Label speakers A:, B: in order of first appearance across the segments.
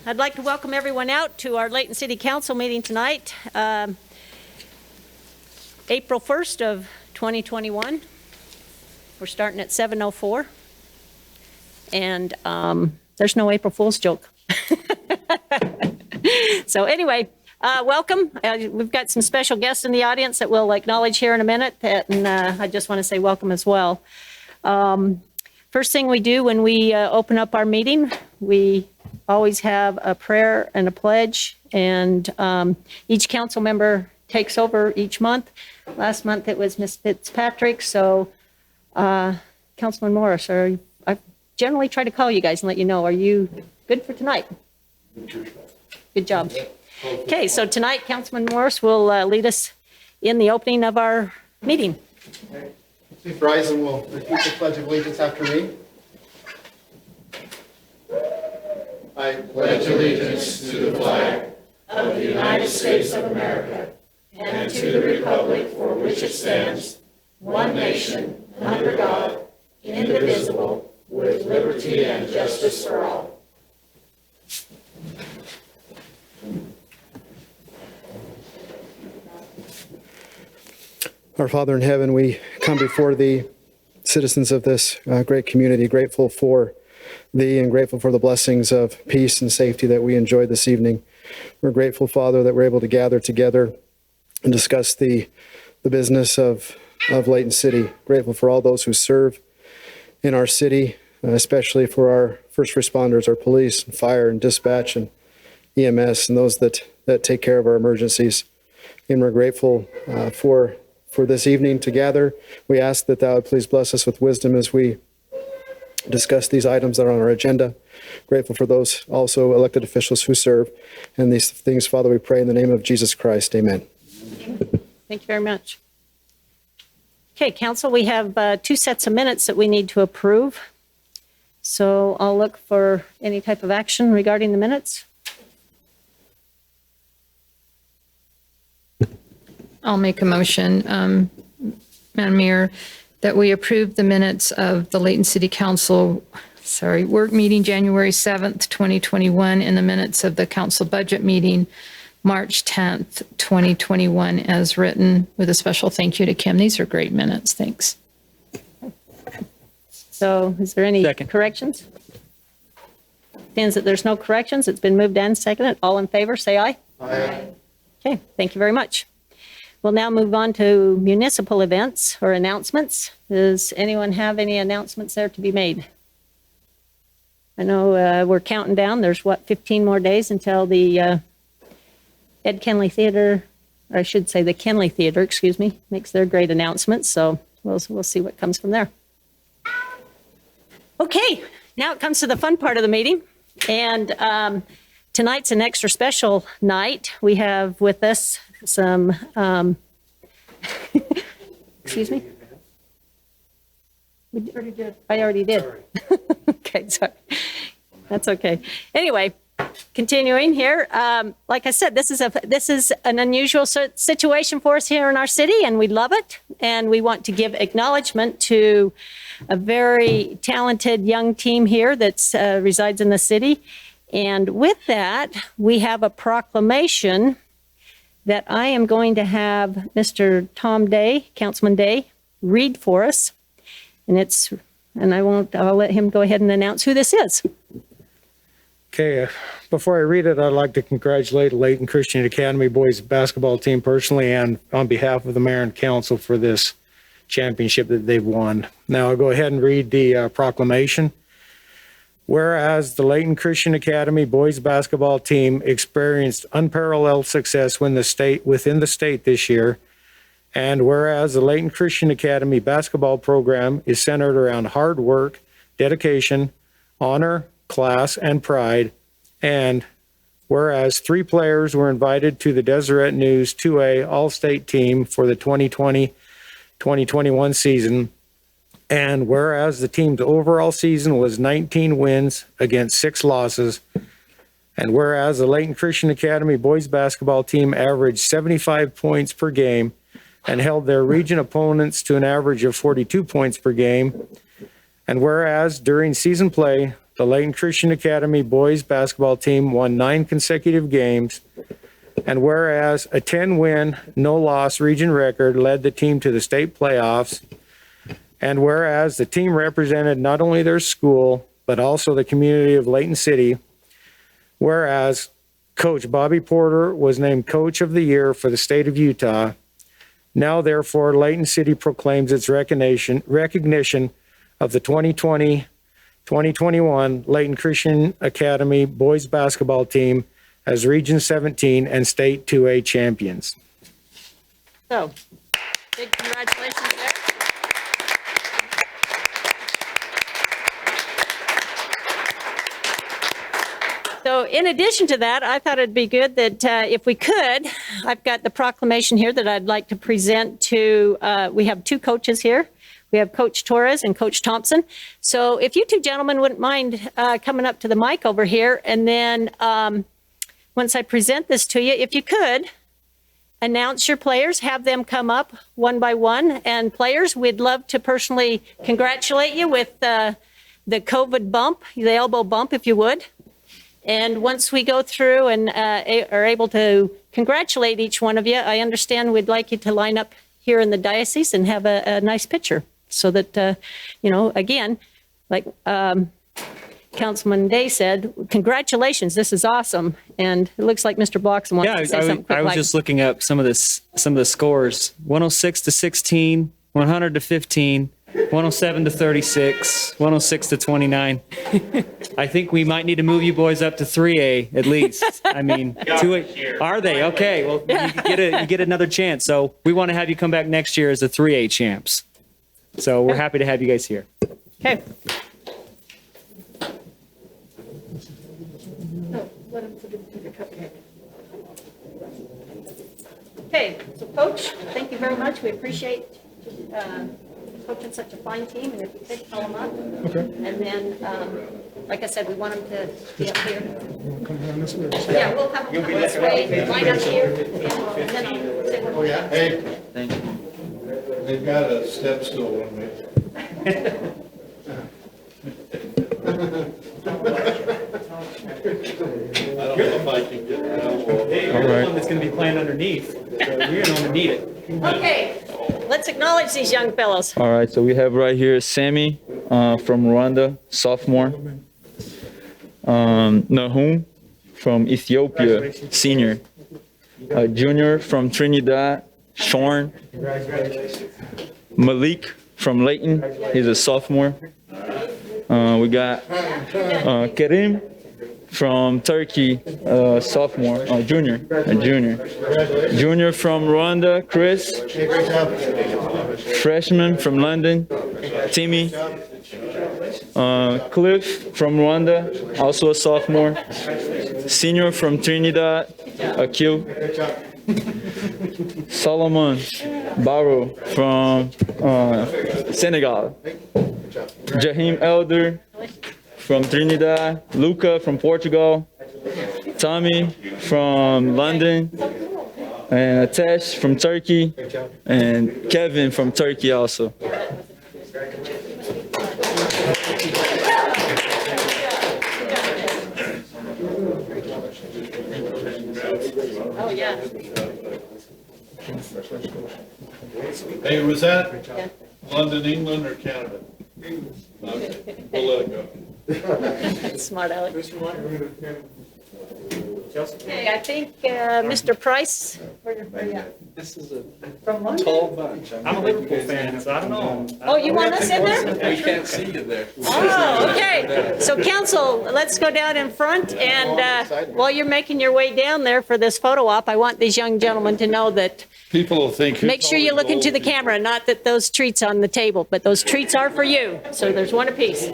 A: I'd like to welcome everyone out to our Layton City Council meeting tonight, April 1st of 2021. We're starting at 7:04, and there's no April Fool's joke. So anyway, welcome. We've got some special guests in the audience that we'll acknowledge here in a minute, and I just want to say welcome as well. First thing we do when we open up our meeting, we always have a prayer and a pledge, and each council member takes over each month. Last month it was Ms. Fitzpatrick, so Councilman Morris, I generally try to call you guys and let you know, are you good for tonight? Good job. Okay, so tonight Councilman Morris will lead us in the opening of our meeting.
B: Please rise and we'll repeat the Pledge of Allegiance after me. I
C: pledge allegiance to the flag of the United States of America and to the republic for which it stands, one nation, under God, indivisible, with liberty and justice for all.
B: Our Father in heaven, we come before the citizens of this great community, grateful for thee and grateful for the blessings of peace and safety that we enjoyed this evening. We're grateful, Father, that we're able to gather together and discuss the business of Layton City. Grateful for all those who serve in our city, especially for our first responders, our police, fire and dispatch and EMS, and those that take care of our emergencies. And we're grateful for this evening to gather. We ask that thou would please bless us with wisdom as we discuss these items that are on our agenda. Grateful for those also elected officials who serve. And these things, Father, we pray in the name of Jesus Christ. Amen.
A: Thank you very much. Okay, Council, we have 2 sets of minutes that we need to approve. So I'll look for any type of action regarding the minutes.
D: I'll make a motion, Madam Mayor, that we approve the minutes of the Layton City Council, work meeting January 7th, 2021, and the minutes of the council budget meeting March 10th, 2021, as written, with a special thank you to Kim. These are great minutes. Thanks.
A: So is there any corrections? Seeing that there's no corrections, it's been moved and seconded. All in favor, say aye.
B: Aye.
A: Okay, thank you very much. We'll now move on to municipal events or announcements. Does anyone have any announcements there to be made? I know we're counting down. There's 15 more days until the Ed Kenley Theater, or I should say the Kenley Theater, makes their great announcements. So we'll see what comes from there. Okay, now it comes to the fun part of the meeting. And tonight's an extra special night. We have with us some, excuse me? I already did. Okay, sorry. That's okay. Anyway, continuing here. Like I said, this is an unusual situation for us here in our city, and we love it. And we want to give acknowledgement to a very talented young team here that resides in the city. And with that, we have a proclamation that I am going to have Mr. Tom Day, Councilman Day, read for us. And I'll let him go ahead and announce who this is.
E: Okay, before I read it, I'd like to congratulate Layton Christian Academy boys basketball team personally and on behalf of the mayor and council for this championship that they've won. Now I'll go ahead and read the proclamation. Whereas the Layton Christian Academy boys basketball team experienced unparalleled success within the state this year, and whereas the Layton Christian Academy basketball program is centered around hard work, dedication, honor, class, and pride, and whereas 3 players were invited to the Deseret News 2A All-State team for the 2020-2021 season, and whereas the team's overall season was 19 wins against 6 losses, and whereas the Layton Christian Academy boys basketball team averaged 75 points per game and held their region opponents to an average of 42 points per game, and whereas during season play, the Layton Christian Academy boys basketball team won 9 consecutive games. And whereas a 10-win, no-loss region record led the team to the state playoffs. And whereas the team represented not only their school, but also the community of Layton City. Whereas Coach Bobby Porter was named Coach of the Year for the state of Utah. Now, therefore, Layton City proclaims its recognition of the 2020-2021 Layton Christian Academy boys basketball team as Region 17 and State 2A champions.
A: So, big congratulations there. So in addition to that, I thought it'd be good that if we could, I've got the proclamation here that I'd like to present to, we have 2 coaches here. We have Coach Torres and Coach Thompson. So if you 2 gentlemen wouldn't mind coming up to the mic over here, and then once I present this to you, if you could, announce your players, have them come up one by one. And players, we'd love to personally congratulate you with the COVID bump, the elbow bump, if you would. And once we go through and are able to congratulate each one of you, I understand we'd like you to line up here in the diocese and have a nice picture so that, you know, again, like Councilman Day said, congratulations, this is awesome. And it looks like Mr. Bloxham wants to say something quick.
F: I was just looking up some of the scores. 106 to 16, 100 to 15, 107 to 36, 106 to 29. I think we might need to move you boys up to 3A at least. I mean, 2A. Are they? Okay. Well, you get another chance. So we want to have you come back next year as the 3A champs. So we're happy to have you guys here.
A: Okay. Okay, so Coach, thank you very much. We appreciate coaching such a fine team, and if you could call them up. Okay. And then, like I said, we want them to be up here. Yeah, we'll have them come this way, line up here, and then I'll say one more.
C: Hey. Thank you. They've got a step stool on me. I don't know if I can get that.
F: Hey, you're the one that's going to be playing underneath. So you're going to need it.
A: Okay, let's acknowledge these young fellows.
G: All right, so we have right here Sammy from Rwanda, sophomore. Nahum from Ethiopia, senior. Junior from Trinidad, Shorn. Malik from Layton, he's a sophomore. We got Kerim from Turkey, sophomore, junior. Junior from Rwanda, Chris. Freshman from London, Timmy. Cliff from Rwanda, also a sophomore. Senior from Trinidad, Akil. Solomon Barrow from Senegal. Jahim Elder from Trinidad. Luca from Portugal. Tommy from London. And Atesh from Turkey. And Kevin from Turkey also.
A: Oh, yeah.
C: Hey, was that London, England, or Canada? Okay, we'll let it go.
A: Smart Alex. Okay, I think Mr. Price, where you at?
H: This is a
A: From London?
H: tall bunch.
E: I'm a Liverpool fan, so I don't know.
A: Oh, you want us in there?
H: We can't see you there.
A: Oh, okay. So council, let's go down in front, and while you're making your way down there for this photo op, I want these young gentlemen to know that,
C: People will think.
A: make sure you look into the camera, not that those treats on the table, but those treats are for you. So there's one apiece.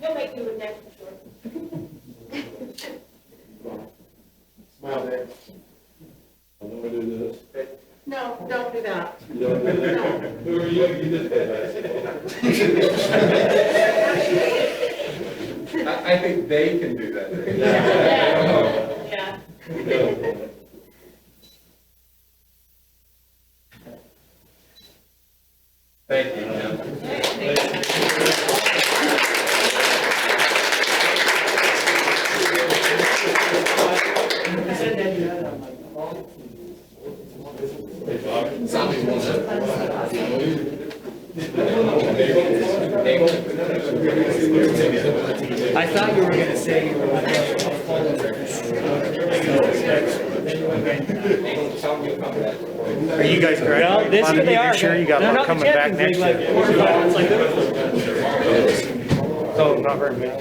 A: You'll make do with that for sure.
C: Smile there. I'm gonna do this.
A: No, don't do that.
C: Who are you? You did that.
H: I I think they can do that.
A: Yeah.
H: Thank you.
F: I thought you were going to say you were
E: Are you guys graduating?
F: Well, this year they are.
E: Sure, you got
F: They're
E: one
F: not the
E: coming back
F: champions,
E: next
F: like
E: year.
F: quarterfinals, like this.
E: Oh, not very many.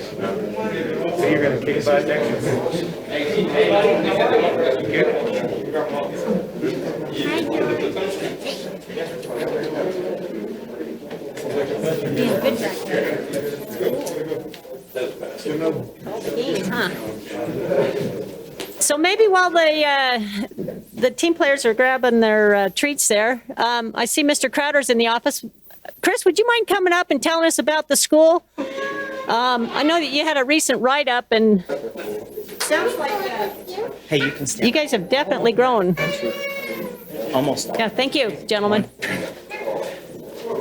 E: So you're gonna kick butt next year?
A: So maybe while the team players are grabbing their treats there, I see Mr. Crowder's in the office. Chris, would you mind coming up and telling us about the school? I know that you had a recent write-up, and sounds like
I: Hey, you can stand.
A: you guys have definitely grown.
I: Almost.
A: Yeah, thank you, gentlemen.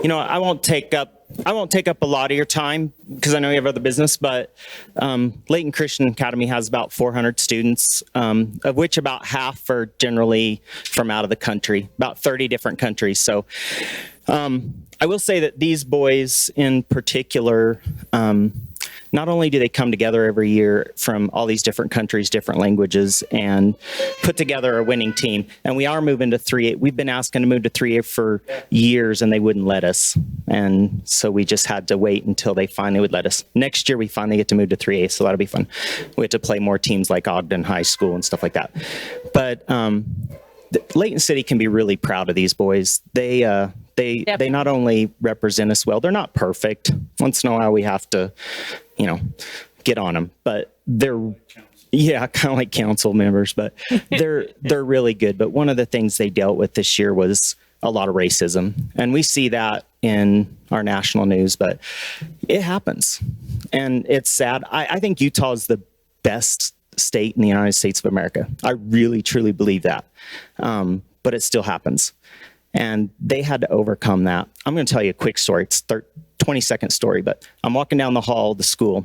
I: You know, I won't take up a lot of your time because I know you have other business, but Layton Christian Academy has about 400 students, of which about half are generally from out of the country, about 30 different countries. So I will say that these boys in particular, not only do they come together every year from all these different countries, different languages, and put together a winning team. And we are moving to 3A. We've been asking to move to 3A for years, and they wouldn't let us. And so we just had to wait until they finally would let us. Next year, we finally get to move to 3A, so that'll be fun. We have to play more teams like Ogden High School and stuff like that. But Layton City can be really proud of these boys. They not only represent us well, they're not perfect. Once in a while we have to, get on them, but they're, kind of like council members, but they're really good. But one of the things they dealt with this year was a lot of racism. And we see that in our national news, but it happens. And it's sad. I think Utah is the best state in the United States of America. I really, truly believe that. But it still happens. And they had to overcome that. I'm going to tell you a quick story. It's 20-second story, but I'm walking down the hall of the school,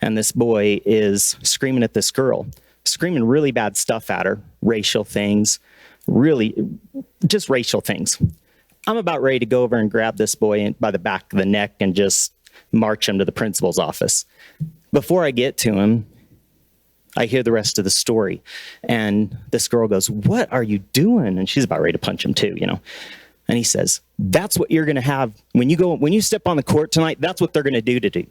I: and this boy is screaming at this girl, screaming really bad stuff at her, racial things, really just racial things. I'm about ready to go over and grab this boy by the back of the neck and just march him to the principal's office. Before I get to him, I hear the rest of the story. And this girl goes, "What are you doing?" And she's about ready to punch him too, And he says, "That's what you're going to have when you step on the court tonight. That's what they're going to do to do.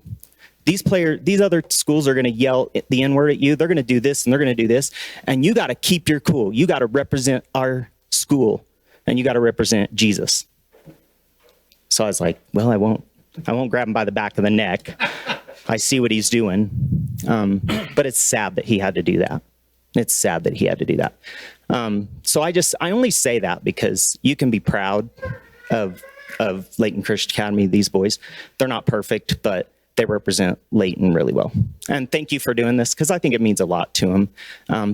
I: These other schools are going to yell the N-word at you. They're going to do this and they're going to do this. And you got to keep your cool. You got to represent our school and you got to represent Jesus." So I was like, well, I won't grab him by the back of the neck. I see what he's doing. But it's sad that he had to do that. It's sad that he had to do that. So I only say that because you can be proud of Layton Christian Academy, these boys. They're not perfect, but they represent Layton really well. And thank you for doing this because I think it means a lot to them.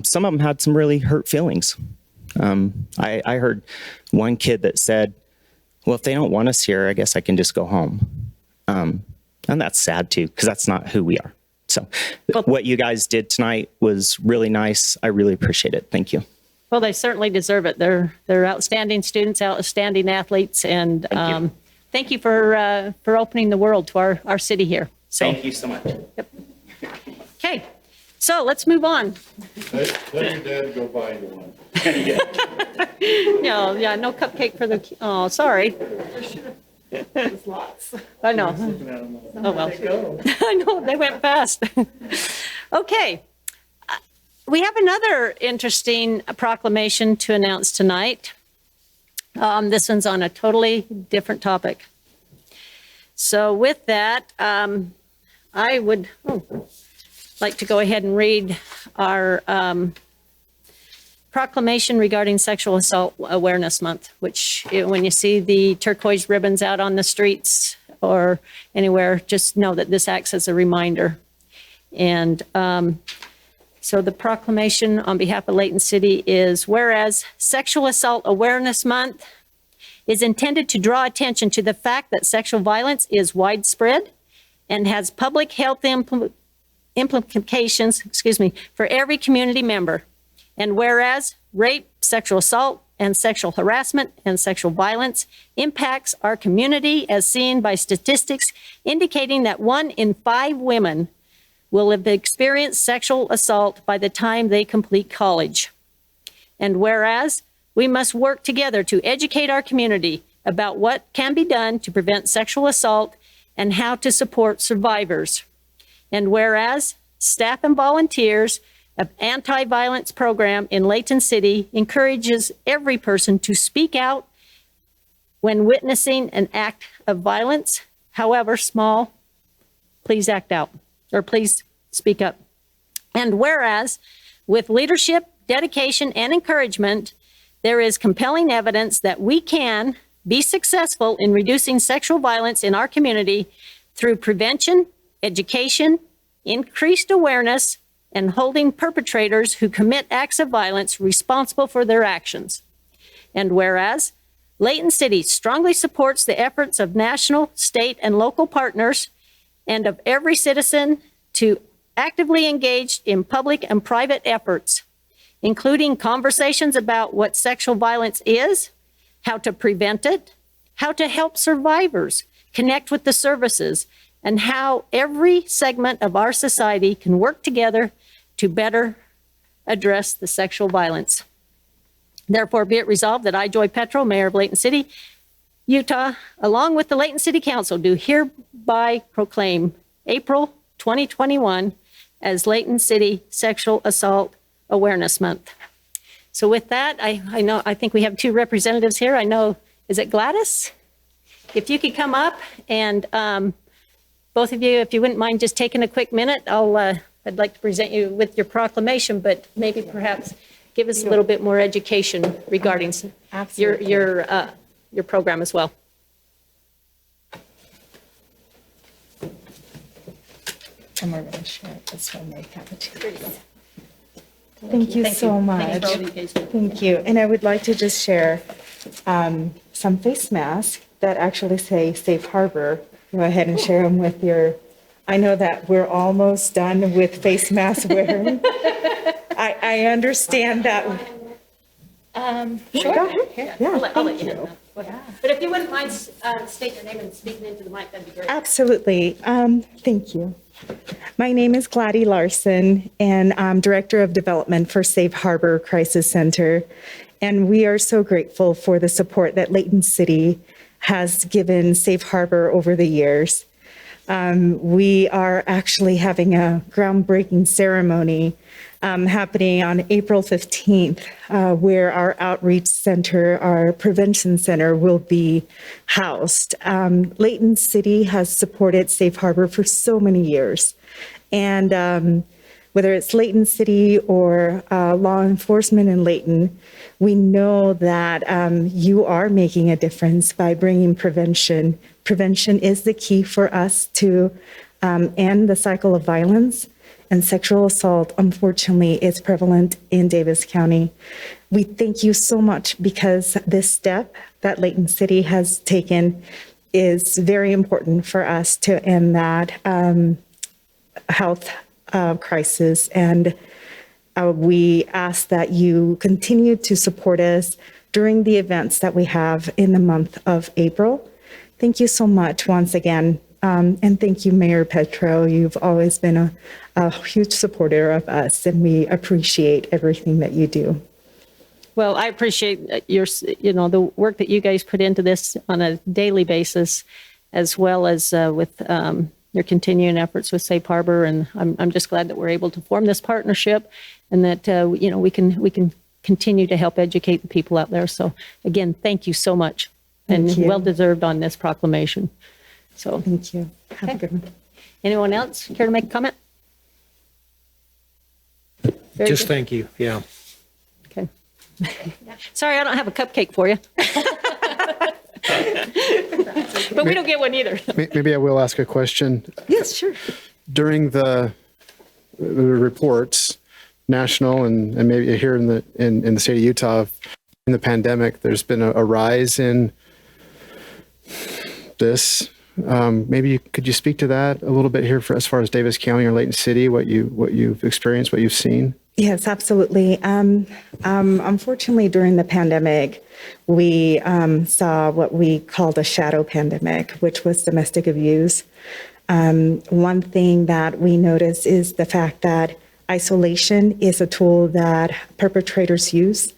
I: Some of them had some really hurt feelings. I heard one kid that said, "Well, if they don't want us here, I guess I can just go home." And that's sad too, because that's not who we are. So what you guys did tonight was really nice. I really appreciate it. Thank you.
A: Well, they certainly deserve it. They're outstanding students, outstanding athletes, and thank you for opening the world to our city here. So,
I: Thank you so much.
A: okay, so let's move on.
H: Tell your dad to go buy you one.
A: No cupcake for the. Oh, sorry. I know. Oh well. I know they went fast. Okay. We have another interesting proclamation to announce tonight. This one's on a totally different topic. So with that, I would like to go ahead and read our proclamation regarding Sexual Assault Awareness Month, which when you see the turquoise ribbons out on the streets or anywhere, just know that this acts as a reminder. And so the proclamation on behalf of Layton City is, whereas Sexual Assault Awareness Month is intended to draw attention to the fact that sexual violence is widespread and has public health implications, for every community member. And whereas rape, sexual assault, and sexual harassment and sexual violence impacts our community as seen by statistics indicating that 1 in 5 women will have experienced sexual assault by the time they complete college. And whereas we must work together to educate our community about what can be done to prevent sexual assault and how to support survivors. And whereas staff and volunteers of anti-violence program in Layton City encourages every person to speak out when witnessing an act of violence, however small, please act out, or please speak up. And whereas with leadership, dedication, and encouragement, there is compelling evidence that we can be successful in reducing sexual violence in our community through prevention, education, increased awareness, and holding perpetrators who commit acts of violence responsible for their actions. And whereas Layton City strongly supports the efforts of national, state, and local partners and of every citizen to actively engage in public and private efforts, including conversations about what sexual violence is, how to prevent it, how to help survivors connect with the services, and how every segment of our society can work together to better address the sexual violence. Therefore, be it resolved that I, Joy Petro, Mayor of Layton City, Utah, along with the Layton City Council, do hereby proclaim April 2021 as Layton City Sexual Assault Awareness Month. So with that, I think we have 2 representatives here. I know, is it Gladys? If you could come up and both of you, if you wouldn't mind just taking a quick minute, I'd like to present you with your proclamation, but maybe perhaps give us a little bit more education regarding your program as well.
J: And we're going to share it this way, make have it too. Thank you so much. Thank you. And I would like to just share some face masks that actually say Safe Harbor. Go ahead and share them with your, I know that we're almost done with face mask wearing. I understand that.
A: Sure.
J: Go ahead. Yeah,
A: I'll let you know. But if you wouldn't mind stating your name and speaking into the mic, that'd be great.
J: Absolutely. Thank you. My name is Gladys Larson, and I'm Director of Development for Safe Harbor Crisis Center. And we are so grateful for the support that Layton City has given Safe Harbor over the years. We are actually having a groundbreaking ceremony happening on April 15th, where our outreach center, our prevention center, will be housed. Layton City has supported Safe Harbor for so many years. And whether it's Layton City or law enforcement in Layton, we know that you are making a difference by bringing prevention. Prevention is the key for us to end the cycle of violence. And sexual assault, unfortunately, is prevalent in Davis County. We thank you so much because this step that Layton City has taken is very important for us to end that health crisis. And we ask that you continue to support us during the events that we have in the month of April. Thank you so much once again. And thank you, Mayor Petro. You've always been a huge supporter of us, and we appreciate everything that you do.
A: Well, I appreciate the work that you guys put into this on a daily basis, as well as with your continuing efforts with Safe Harbor. And I'm just glad that we're able to form this partnership, and that we can continue to help educate the people out there. So again, thank you so much, and well deserved on this proclamation. So
J: thank you. Have a good one.
A: Anyone else care to make a comment?
E: Just thank you. Yeah.
A: Okay. Sorry, I don't have a cupcake for you. But we don't get one either.
B: Maybe I will ask a question.
J: Yes, sure.
B: During the reports, national and maybe here in the state of Utah, in the pandemic, there's been a rise in this. Could you speak to that a little bit here as far as Davis County or Layton City, what you've experienced, what you've seen?
J: Yes, absolutely. Unfortunately, during the pandemic, we saw what we called a shadow pandemic, which was domestic abuse. One thing that we noticed is the fact that isolation is a tool that perpetrators use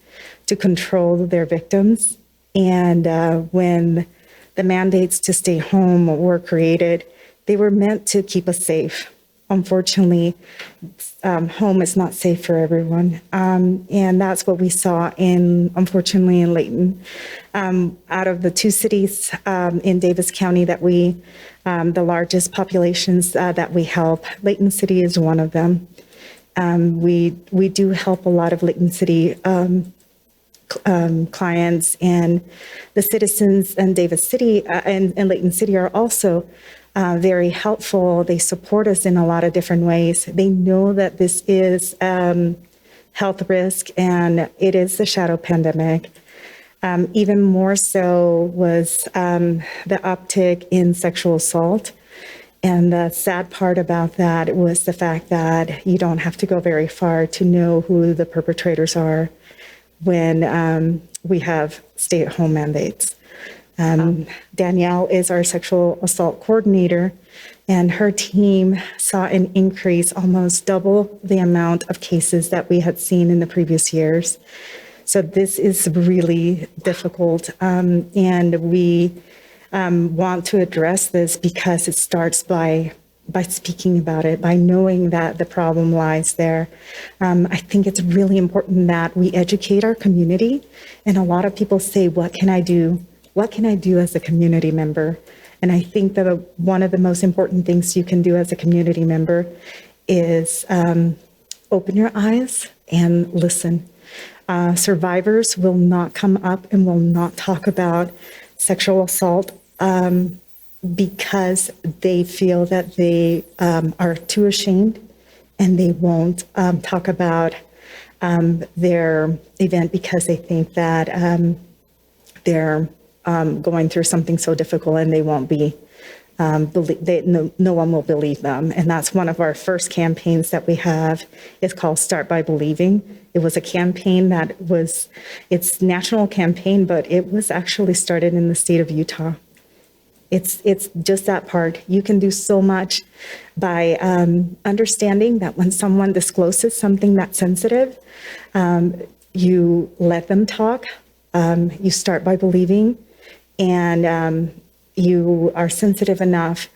J: to control their victims. And when the mandates to stay home were created, they were meant to keep us safe. Unfortunately, home is not safe for everyone. And that's what we saw unfortunately, in Layton. Out of the two cities in Davis County that the largest populations that we help, Layton City is one of them. We do help a lot of Layton City clients, and the citizens in Davis City and Layton City are also very helpful. They support us in a lot of different ways. They know that this is health risk and it is the shadow pandemic. Even more so was the uptick in sexual assault. And the sad part about that was the fact that you don't have to go very far to know who the perpetrators are when we have stay-at-home mandates. Danielle is our sexual assault coordinator, and her team saw an increase, almost double the amount of cases that we had seen in the previous years. So this is really difficult, and we want to address this because it starts by speaking about it, by knowing that the problem lies there. I think it's really important that we educate our community. And a lot of people say, what can I do? What can I do as a community member? And I think that one of the most important things you can do as a community member is open your eyes and listen. Survivors will not come up and will not talk about sexual assault because they feel that they are too ashamed, and they won't talk about their event because they think that they're going through something so difficult, and they won't be, no one will believe them. And that's one of our first campaigns that we have. It's called Start by Believing. It was a campaign it's a national campaign, but it was actually started in the state of Utah. It's just that part. You can do so much by understanding that when someone discloses something that's sensitive, you let them talk. You start by believing, and you are sensitive enough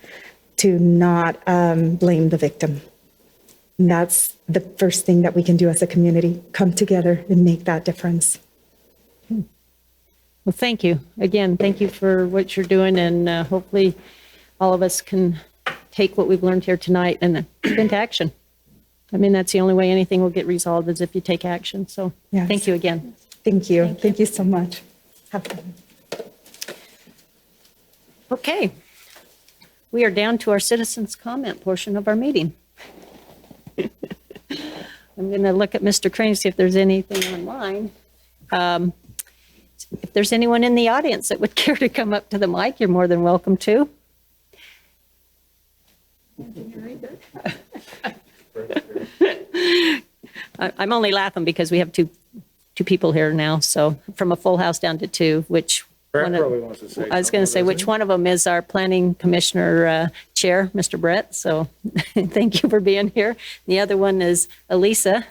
J: to not blame the victim. And that's the first thing that we can do as a community, come together and make that difference.
A: Well, thank you. Again, thank you for what you're doing, and hopefully all of us can take what we've learned here tonight and put into action. I mean, that's the only way anything will get resolved, is if you take action. So
J: Yes.
A: Thank you again.
J: Thank you. Thank you so much. Have fun.
A: Okay. We are down to our citizens' comment portion of our meeting. I'm going to look at Mr. Crane to see if there's anything online. If there's anyone in the audience that would care to come up to the mic, you're more than welcome to. I'm only laughing because we have two people here now, so from a full house down to two, which
E: Brett
A: one of-
E: probably wants to say
A: I was going to say, which one of them is our planning commissioner chair, Mr. Brett, so thank you for being here. The other one is Elisa,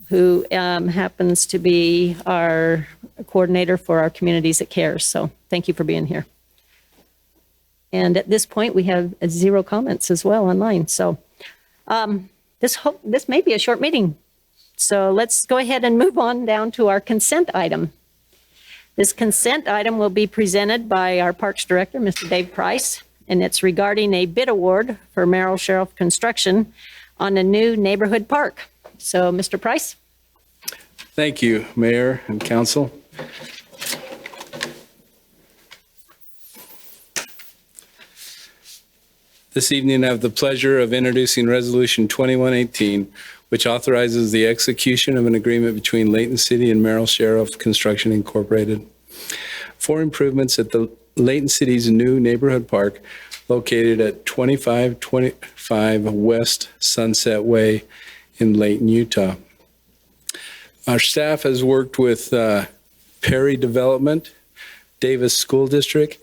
A: who happens to be our coordinator for our communities that cares. So thank you for being here. And at this point, we have 0 comments as well online. So this may be a short meeting. So let's go ahead and move on down to our consent item. This consent item will be presented by our Parks Director, Mr. Dave Price, and it's regarding a bid award for Merrill Sheriff Construction on a new neighborhood park. So, Mr. Price?
K: Thank you, Mayor and Council. This evening, I have the pleasure of introducing Resolution 2118, which authorizes the execution of an agreement between Layton City and Merrill Sheriff Construction Incorporated for improvements at the Layton City's new neighborhood park located at 2525 West Sunset Way in Layton, Utah. Our staff has worked with Perry Development, Davis School District,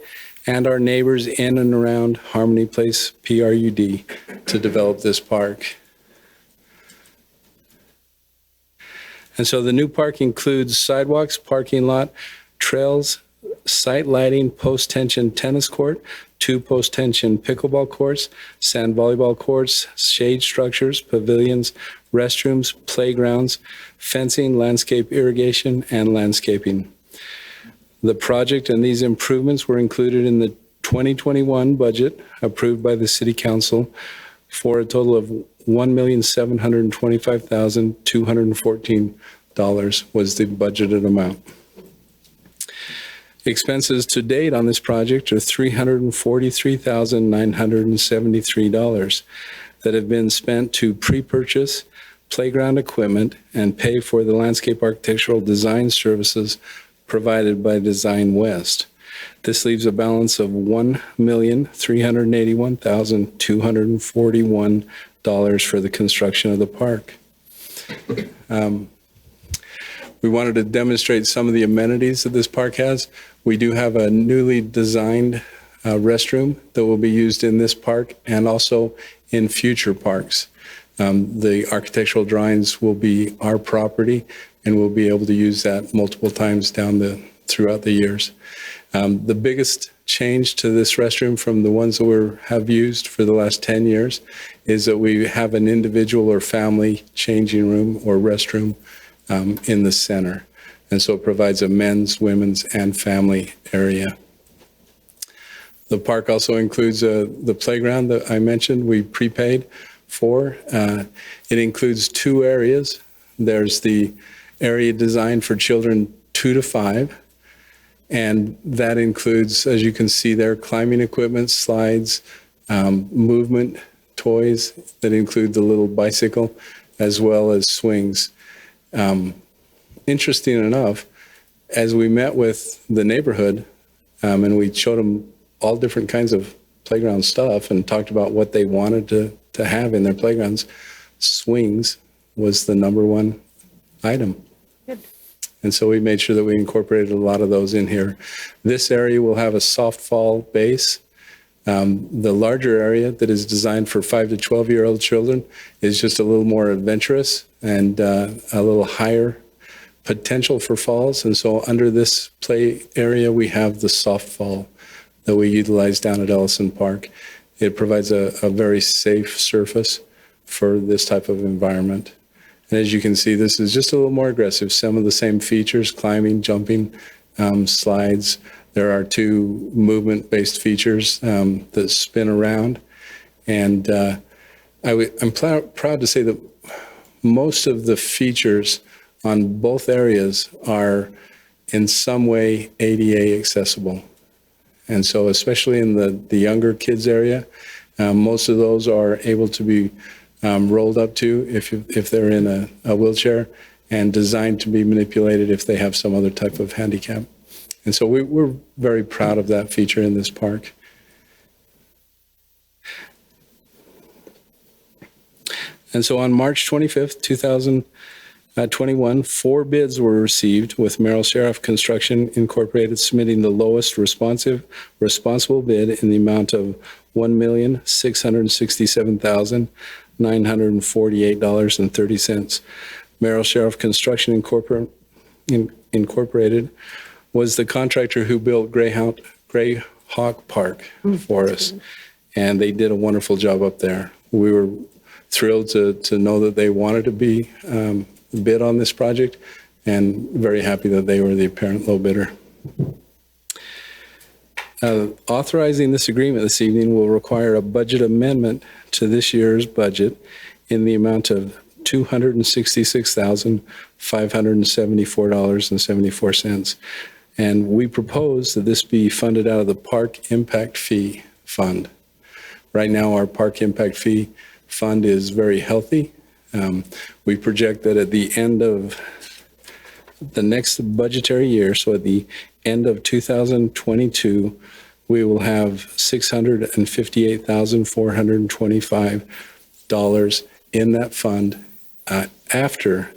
K: and our neighbors in and around Harmony Place, PRUD, to develop this park. And so the new park includes sidewalks, parking lot, trails, site lighting, post-tension tennis court, 2 post-tension pickleball courts, sand volleyball courts, shade structures, pavilions, restrooms, playgrounds, fencing, landscape irrigation, and landscaping. The project and these improvements were included in the 2021 budget approved by the City Council for a total of $1,725,214 was the budgeted amount. Expenses to date on this project are $343,973 that have been spent to pre-purchase playground equipment and pay for the landscape architectural design services provided by Design West. This leaves a balance of $1,381,241 for the construction of the park. We wanted to demonstrate some of the amenities that this park has. We do have a newly designed restroom that will be used in this park and also in future parks. The architectural drawings will be our property, and we'll be able to use that multiple times throughout the years. The biggest change to this restroom from the ones that we have used for the last 10 years is that we have an individual or family changing room or restroom in the center. And so it provides a men's, women's, and family area. The park also includes the playground that I mentioned we prepaid for. It includes 2 areas. There's the area designed for children 2 to 5, and that includes, as you can see there, climbing equipment, slides, movement toys that include the little bicycle, as well as swings. Interesting enough, as we met with the neighborhood and we showed them all different kinds of playground stuff and talked about what they wanted to have in their playgrounds, swings was the #1 item.
A: Good.
K: And so we made sure that we incorporated a lot of those in here. This area will have a soft fall base. The larger area that is designed for 5 to 12-year-old children is just a little more adventurous and a little higher potential for falls. And so under this play area, we have the soft fall that we utilize down at Ellison Park. It provides a very safe surface for this type of environment. And as you can see, this is just a little more aggressive. Some of the same features, climbing, jumping, slides. There are 2 movement-based features that spin around. And I'm proud to say that most of the features on both areas are in some way ADA accessible. And so especially in the younger kids area, most of those are able to be rolled up to if they're in a wheelchair, and designed to be manipulated if they have some other type of handicap. And so we're very proud of that feature in this park. And so on March 25th, 2021, 4 bids were received, with Merrill Sheriff Construction Incorporated submitting the lowest responsible bid in the amount of $1,667,948.30. Merrill Sheriff Construction Incorporated was the contractor who built Greyhawk Park for us, and they did a wonderful job up there. We were thrilled to know that they wanted to be bid on this project, and very happy that they were the apparent low bidder. Authorizing this agreement this evening will require a budget amendment to this year's budget in the amount of $266,574.74. And we propose that this be funded out of the Park Impact Fee Fund. Right now, our park impact fee fund is very healthy. We project that at the end of the next budgetary year, so at the end of 2022, we will have $658,425 in that fund after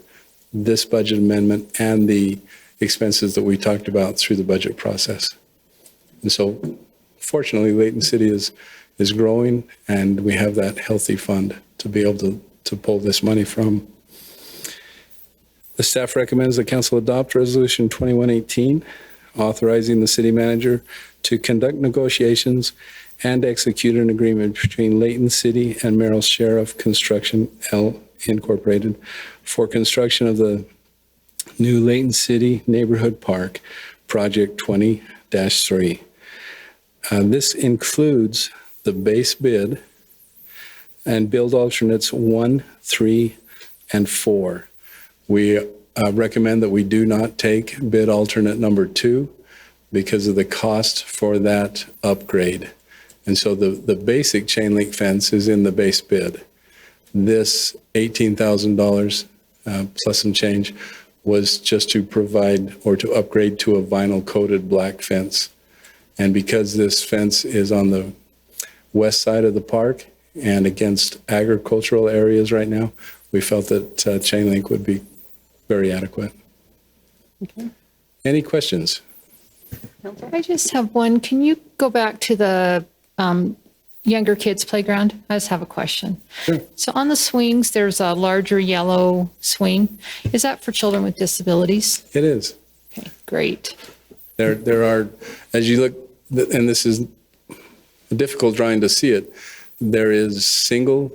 K: this budget amendment and the expenses that we talked about through the budget process. And so fortunately, Layton City is growing, and we have that healthy fund to be able to pull this money from. The staff recommends the council adopt Resolution 2118, authorizing the city manager to conduct negotiations and execute an agreement between Layton City and Merrill Sheriff Construction L. Incorporated for construction of the new Layton City Neighborhood Park, Project 20-3. This includes the base bid and build alternates 1, 3, and 4. We recommend that we do not take bid alternate number 2 because of the cost for that upgrade. And so the basic chain link fence is in the base bid. This $18,000 plus some change was just to provide or to upgrade to a vinyl coated black fence. And because this fence is on the west side of the park and against agricultural areas right now, we felt that chain link would be very adequate.
A: Okay.
K: Any questions?
D: I just have one. Can you go back to the younger kids playground? I just have a question.
K: Sure.
D: So on the swings, there's a larger yellow swing. Is that for children with disabilities?
K: It is.
D: Okay, great.
K: There are, as you look, and this is difficult trying to see it, there is single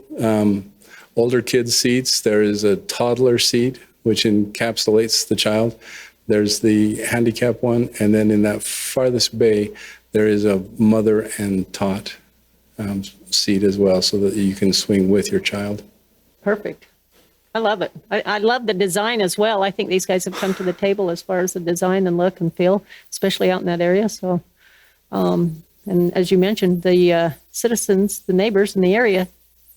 K: older kids seats. There is a toddler seat, which encapsulates the child. There's the handicap one. And then in that farthest bay, there is a mother and tot seat as well, so that you can swing with your child.
A: Perfect. I love it. I love the design as well. I think these guys have come to the table as far as the design and look and feel, especially out in that area. So, and as you mentioned, the citizens, the neighbors in the area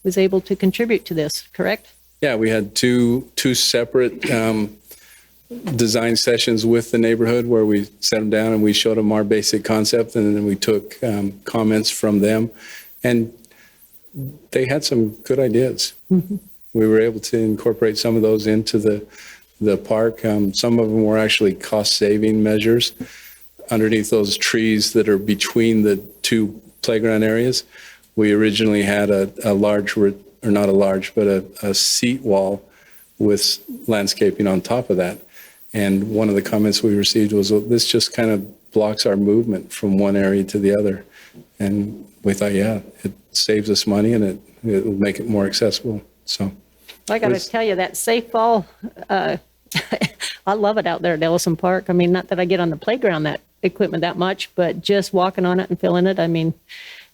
A: was able to contribute to this, correct?
K: Yeah, we had two separate design sessions with the neighborhood where we sat them down and we showed them our basic concept, and then we took comments from them, and they had some good ideas. Mm-hmm. We were able to incorporate some of those into the park. Some of them were actually cost-saving measures. Underneath those trees that are between the two playground areas, we originally had a large, or not a large, but a seat wall with landscaping on top of that. And one of the comments we received was, well, this just kind of blocks our movement from one area to the other. And we thought, yeah, it saves us money and it will make it more accessible. So
A: I got to tell you, that safe fall, I love it out there at Ellison Park. I mean, not that I get on the playground that equipment that much, but just walking on it and feeling it. I mean,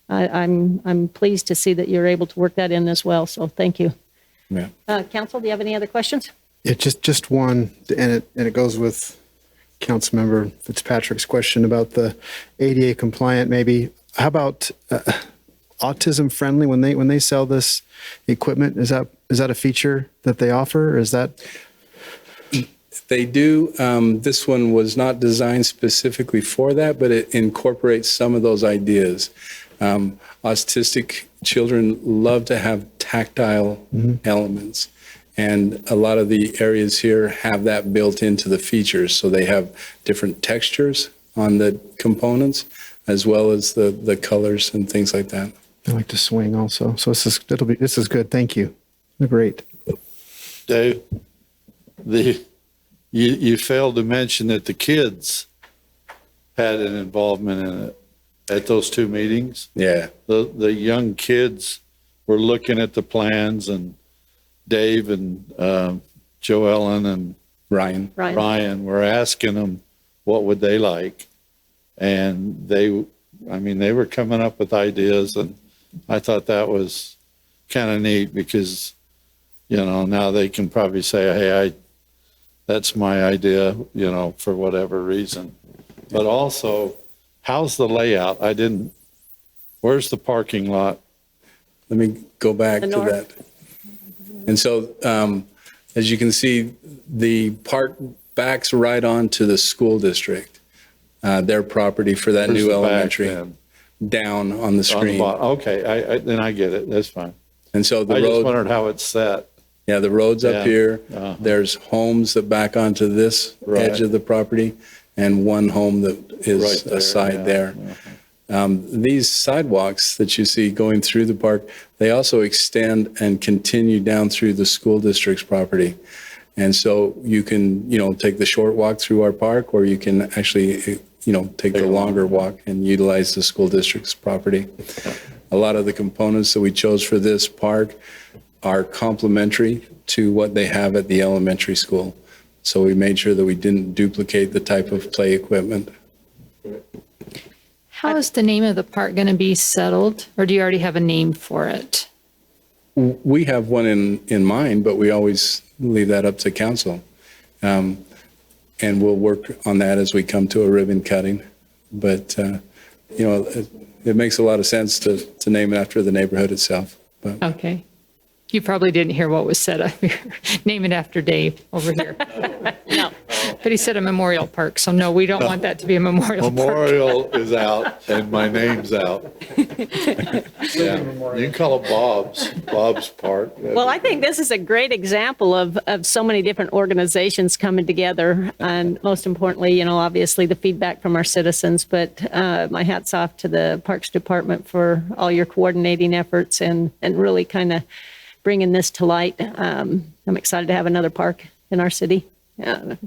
A: I'm pleased to see that you're able to work that in as well. So thank you.
K: yeah.
A: Council, do you have any other questions?
B: Yeah, just one, and it goes with Councilmember Fitzpatrick's question about the ADA compliant. Maybe how about autism friendly when they sell this equipment? Is that a feature that they offer? Or is that?
K: They do. This one was not designed specifically for that, but it incorporates some of those ideas. Autistic children love to have tactile elements. And a lot of the areas here have that built into the features. So they have different textures on the components, as well as the colors and things like that.
B: I like to swing also. So this is good. Thank you. Great.
H: Dave, you failed to mention that the kids had an involvement in it at those two meetings.
K: Yeah.
H: The young kids were looking at the plans, and Dave and Joellen and Ryan were asking them what would they like. And they were coming up with ideas, and I thought that was kind of neat because, now they can probably say, hey, that's my idea, for whatever reason. But also, how's the layout? Where's the parking lot?
K: let me go back
A: The
K: to
A: north.
K: that. And so, as you can see, the park backs right onto the school district, their property for that
H: Where's
K: new
H: the back
K: elementary,
H: then?
K: down on the
H: On the
K: screen.
H: bottom. Okay, then I get it. That's fine.
K: And so the
H: I just
K: road,
H: wondered how it's set.
K: yeah, the road's up
H: Yeah.
K: here.
H: Uh-huh.
K: There's homes that back onto this
H: Right.
K: edge of the property, and one home that is
H: Right there,
K: aside
H: yeah.
K: there. These sidewalks that you see going through the park, they also extend and continue down through the school district's property. And so you can, take the short walk through our park, or you can actually, take the longer walk and utilize the school district's property. A lot of the components that we chose for this park are complementary to what they have at the elementary school. So we made sure that we didn't duplicate the type of play equipment.
D: How is the name of the park going to be settled, or do you already have a name for it?
K: We have one in mind, but we always leave that up to council. And we'll work on that as we come to a ribbon cutting. But, it makes a lot of sense to name it after the neighborhood itself. But
D: Okay. You probably didn't hear what was said up here. Name it after Dave over here.
A: No.
D: But he said a memorial park, so no, we don't want that to be a memorial park.
H: Memorial is out and my name's out. Yeah. You can call it Bob's Park.
A: Well, I think this is a great example of so many different organizations coming together. And most importantly, obviously the feedback from our citizens. But my hat's off to the Parks Department for all your coordinating efforts and really kind of bringing this to light. I'm excited to have another park in our city.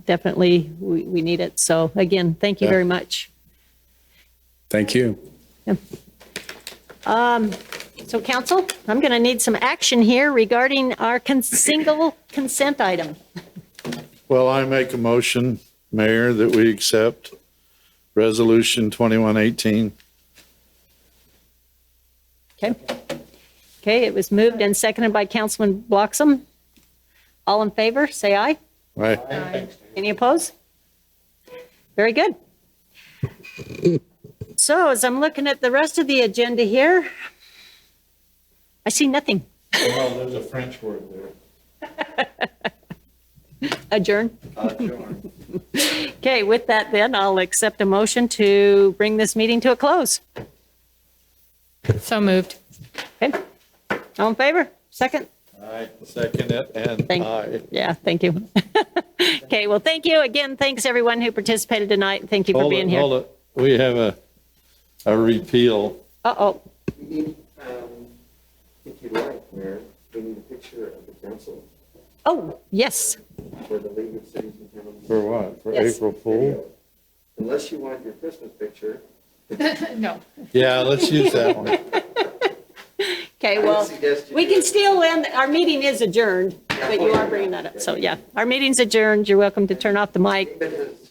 A: Definitely, we need it. So again, thank you
H: Yeah.
A: very much.
K: thank you.
A: So council, I'm going to need some action here regarding our single consent item.
H: Well, I make a motion, Mayor, that we accept Resolution 2118.
A: Okay. Okay, it was moved and seconded by Councilman Bloxham. All in favor, say aye.
H: Right?
A: Any opposed? Very good. So as I'm looking at the rest of the agenda here, I see nothing.
H: Well, there's a French word there.
A: Adjourn. Okay, with that then, I'll accept a motion to bring this meeting to a close.
D: So moved.
A: Okay. All in favor? Second?
H: I second it and
A: Thank-
H: aye.
A: Yeah, thank you. Okay, well, thank you. Again, thanks everyone who participated tonight. Thank you for being here.
H: Hold it. We have a repeal.
A: Uh-oh.
L: If you'd like, Mayor, we need a picture of the council
A: Oh, yes.
L: for the League of Cities and Towns.
H: For what? For
A: Yes.
H: April Fool?
L: Unless you want your Christmas picture.
D: No.
H: Yeah, let's use that one.
A: Okay,
L: I would
A: well,
L: suggest you
A: we
L: do
A: can
L: it.
A: still end, our meeting is adjourned, but you are bringing that up. So, yeah, our meeting's adjourned. You're welcome to turn off the mic.
L: David has